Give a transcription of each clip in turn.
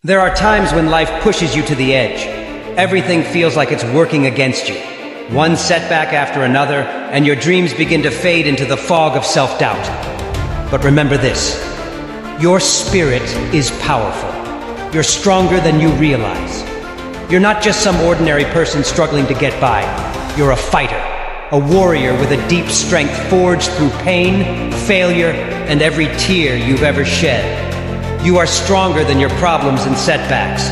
There are times when life pushes you to the edge. Everything feels like it's working against you. One setback after another, and your dreams begin to fade into the fog of self-doubt. But remember this: your spirit is powerful. You're stronger than you realize. You're not just some ordinary person struggling to get by. You're a fighter, a warrior with a deep strength forged through pain, failure, and every tear you've ever shed. You are stronger than your problems and setbacks.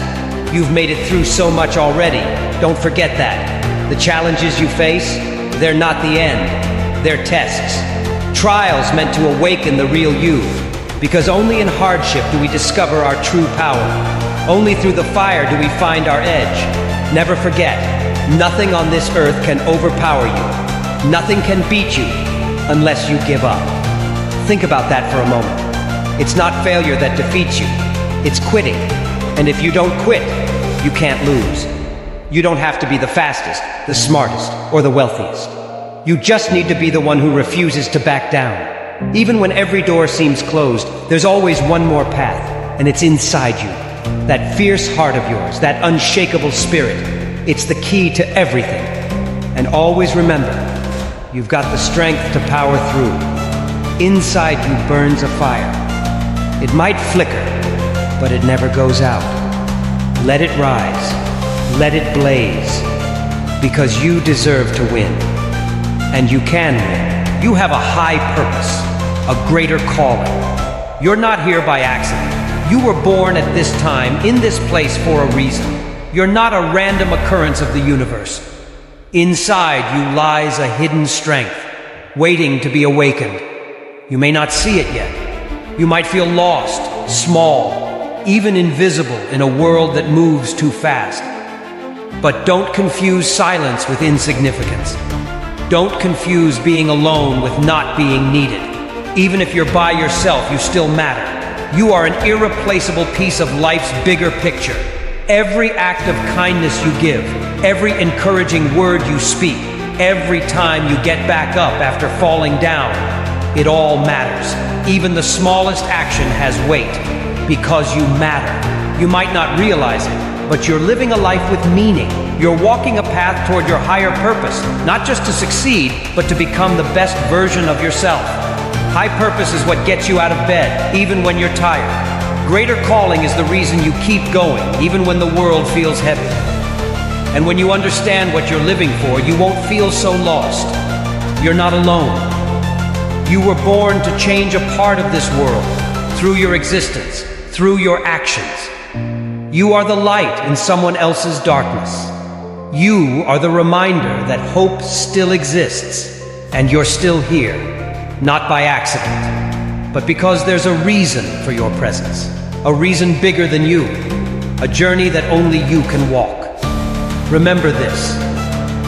You've made it through so much already. Don't forget that. The challenges you face, they're not the end. They're tests. Trials meant to awaken the real you. Because only in hardship do we discover our true power. Only through the fire do we find our edge. Never forget, nothing on this earth can overpower you. Nothing can beat you unless you give up. Think about that for a moment. It's not failure that defeats you. It's quitting. And if you don't quit, you can't lose. You don't have to be the fastest, the smartest, or the wealthiest. You just need to be the one who refuses to back down. Even when every door seems closed, there's always one more path, and it's inside you. That fierce heart of yours, that unshakable spirit, it's the key to everything. And always remember, you've got the strength to power through. Inside you burns a fire. It might flicker, but it never goes out. Let it rise. Let it blaze. Because you deserve to win. And you can win. You have a high purpose, a greater calling. You're not here by accident. You were born at this time, in this place for a reason. You're not a random occurrence of the universe. Inside you lies a hidden strength, waiting to be awakened. You may not see it yet. You might feel lost, small, even invisible in a world that moves too fast. But don't confuse silence with insignificance. Don't confuse being alone with not being needed. Even if you're by yourself, you still matter. You are an irreplaceable piece of life's bigger picture. Every act of kindness you give, every encouraging word you speak, every time you get back up after falling down, it all matters. Even the smallest action has weight, because you matter. You might not realize it, but you're living a life with meaning. You're walking a path toward your higher purpose, not just to succeed, but to become the best version of yourself. High purpose is what gets you out of bed, even when you're tired. Greater calling is the reason you keep going, even when the world feels heavy. And when you understand what you're living for, you won't feel so lost. You're not alone. You were born to change a part of this world, through your existence, through your actions. You are the light in someone else's darkness. You are the reminder that hope still exists, and you're still here, not by accident, but because there's a reason for your presence, a reason bigger than you, a journey that only you can walk. Remember this: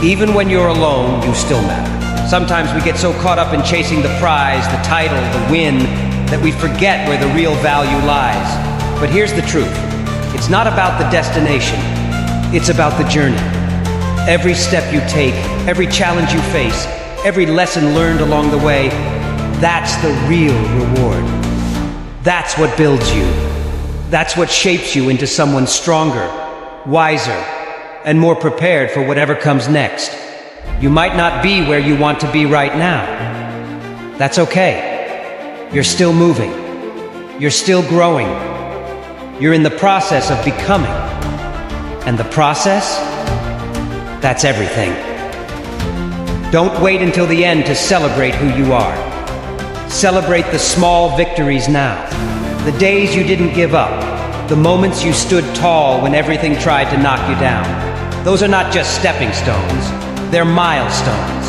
even when you're alone, you still matter. Sometimes we get so caught up in chasing the prize, the title, the win, that we forget where the real value lies. But here's the truth. It's not about the destination. It's about the journey. Every step you take, every challenge you face, every lesson learned along the way, that's the real reward. That's what builds you. That's what shapes you into someone stronger, wiser, and more prepared for whatever comes next. You might not be where you want to be right now. That's okay. You're still moving. You're still growing. You're in the process of becoming. And the process? That's everything. Don't wait until the end to celebrate who you are. Celebrate the small victories now. The days you didn't give up. The moments you stood tall when everything tried to knock you down. Those are not just stepping stones. They're milestones.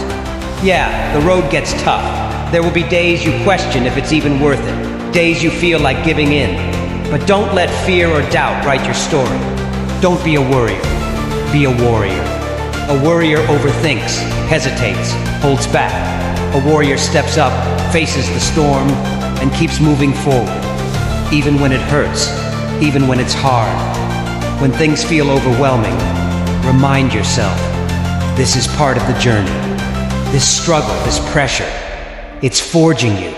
Yeah, the road gets tough. There will be days you question if it's even worth it. Days you feel like giving in. But don't let fear or doubt write your story. Don't be a worrier. Be a warrior. A warrior overthinks, hesitates, holds back. A warrior steps up, faces the storm, and keeps moving forward. Even when it hurts. Even when it's hard. When things feel overwhelming. Remind yourself. This is part of the journey. This struggle, this pressure, it's forging you.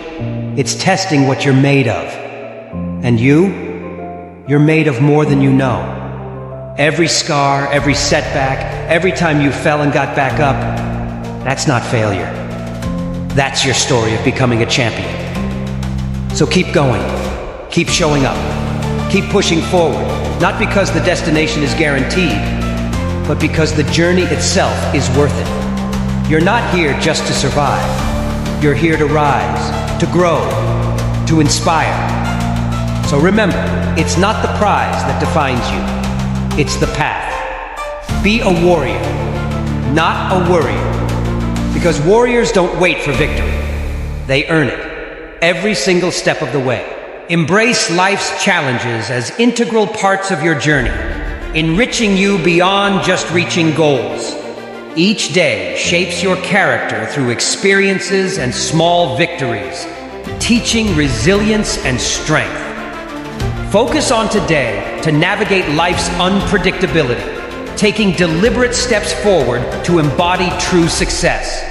It's testing what you're made of. And you? You're made of more than you know. Every scar, every setback, every time you fell and got back up, that's not failure. That's your story of becoming a champion. So keep going, keep showing up, keep pushing forward, not because the destination is guaranteed, but because the journey itself is worth it. You're not here just to survive. You're here to rise, to grow, to inspire. So remember, it's not the prize that defines you. It's the path. Be a warrior, not a worrier. Because warriors don't wait for victory. They earn it, every single step of the way. Embrace life's challenges as integral parts of your journey, enriching you beyond just reaching goals. Each day shapes your character through experiences and small victories, teaching resilience and strength. Focus on today to navigate life's unpredictability, taking deliberate steps forward to embody true success.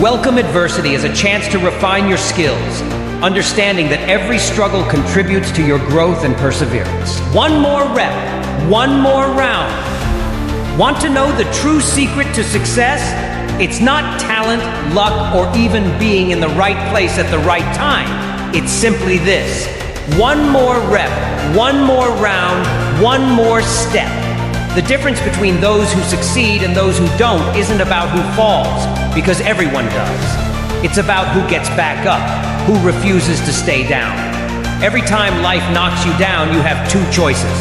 Welcome adversity as a chance to refine your skills, understanding that every struggle contributes to your growth and perseverance. One more rep, one more round. Want to know the true secret to success? It's not talent, luck, or even being in the right place at the right time. It's simply this. One more rep, one more round, one more step. The difference between those who succeed and those who don't isn't about who falls, because everyone does. It's about who gets back up, who refuses to stay down. Every time life knocks you down, you have two choices.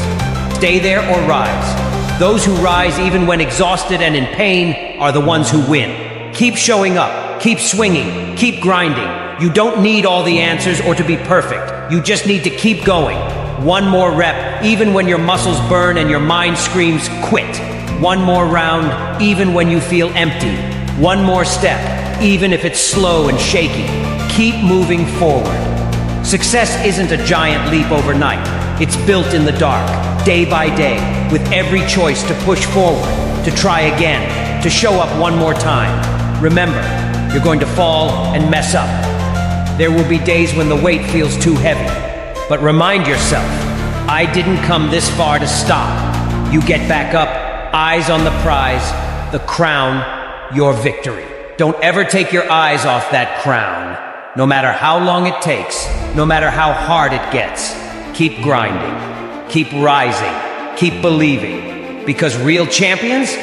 Stay there or rise. Those who rise even when exhausted and in pain are the ones who win. Keep showing up, keep swinging, keep grinding. You don't need all the answers or to be perfect. You just need to keep going. One more rep, even when your muscles burn and your mind screams, quit. One more round, even when you feel empty. One more step, even if it's slow and shaky. Keep moving forward. Success isn't a giant leap overnight. It's built in the dark, day by day, with every choice to push forward, to try again, to show up one more time. Remember, you're going to fall and mess up. There will be days when the weight feels too heavy. But remind yourself, I didn't come this far to stop. You get back up, eyes on the prize, the crown, your victory. Don't ever take your eyes off that crown. No matter how long it takes, no matter how hard it gets, keep grinding, keep rising, keep believing. Because real champions,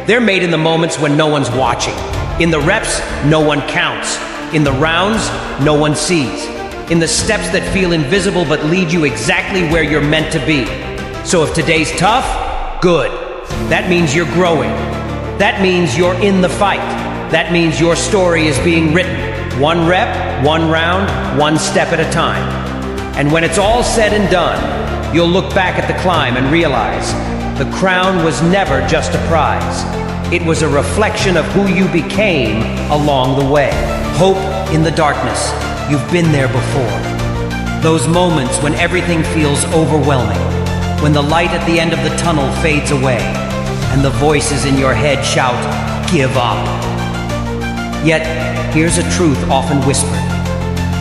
they're made in the moments when no one's watching. In the reps, no one counts. In the rounds, no one sees. In the steps that feel invisible but lead you exactly where you're meant to be. So if today's tough, good. That means you're growing. That means you're in the fight. That means your story is being written. One rep, one round, one step at a time. And when it's all said and done, you'll look back at the climb and realize the crown was never just a prize. It was a reflection of who you became along the way. Hope in the darkness. You've been there before. Those moments when everything feels overwhelming, when the light at the end of the tunnel fades away, and the voices in your head shout, "Give up." Yet, here's a truth often whispered.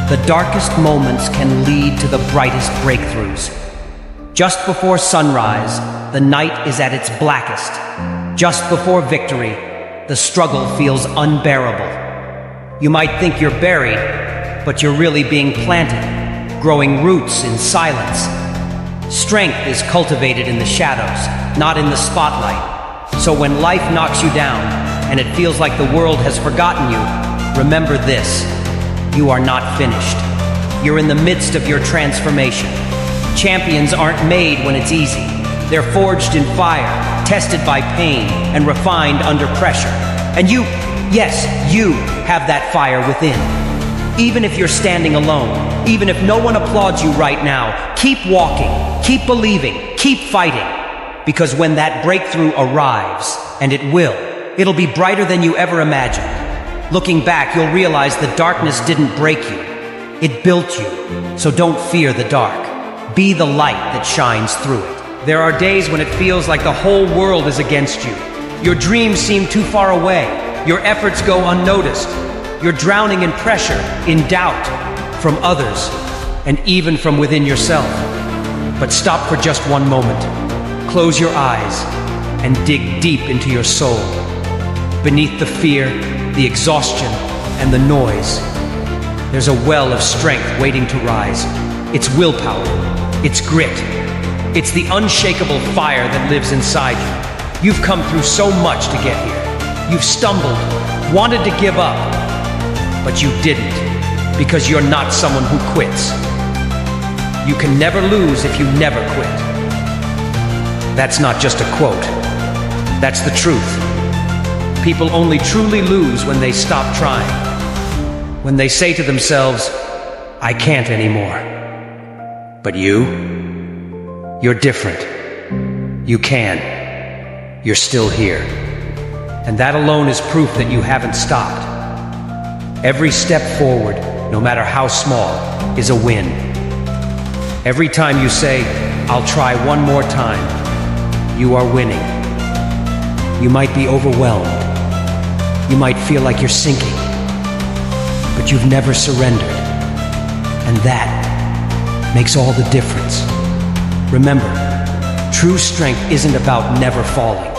The darkest moments can lead to the brightest breakthroughs. Just before sunrise, the night is at its blackest. Just before victory, the struggle feels unbearable. You might think you're buried, but you're really being planted, growing roots in silence. Strength is cultivated in the shadows, not in the spotlight. So when life knocks you down, and it feels like the world has forgotten you, remember this: you are not finished. You're in the midst of your transformation. Champions aren't made when it's easy. They're forged in fire, tested by pain, and refined under pressure. And you, yes, you have that fire within. Even if you're standing alone, even if no one applauds you right now, keep walking, keep believing, keep fighting. Because when that breakthrough arrives, and it will, it'll be brighter than you ever imagined. Looking back, you'll realize the darkness didn't break you. It built you. So don't fear the dark. Be the light that shines through it. There are days when it feels like the whole world is against you. Your dreams seem too far away. Your efforts go unnoticed. You're drowning in pressure, in doubt, from others, and even from within yourself. But stop for just one moment. Close your eyes and dig deep into your soul. Beneath the fear, the exhaustion, and the noise, there's a well of strength waiting to rise. It's willpower. It's grit. It's the unshakable fire that lives inside you. You've come through so much to get here. You've stumbled, wanted to give up, but you didn't, because you're not someone who quits. You can never lose if you never quit. That's not just a quote. That's the truth. People only truly lose when they stop trying. When they say to themselves, I can't anymore. But you're different. You can. You're still here. And that alone is proof that you haven't stopped. Every step forward, no matter how small, is a win. Every time you say, I'll try one more time, you are winning. You might be overwhelmed. You might feel like you're sinking. But you've never surrendered. And that makes all the difference. Remember, true strength isn't about never falling.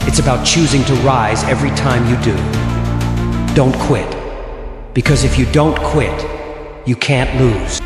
It's about choosing to rise every time you do. Don't quit. Because if you don't quit, you can't lose.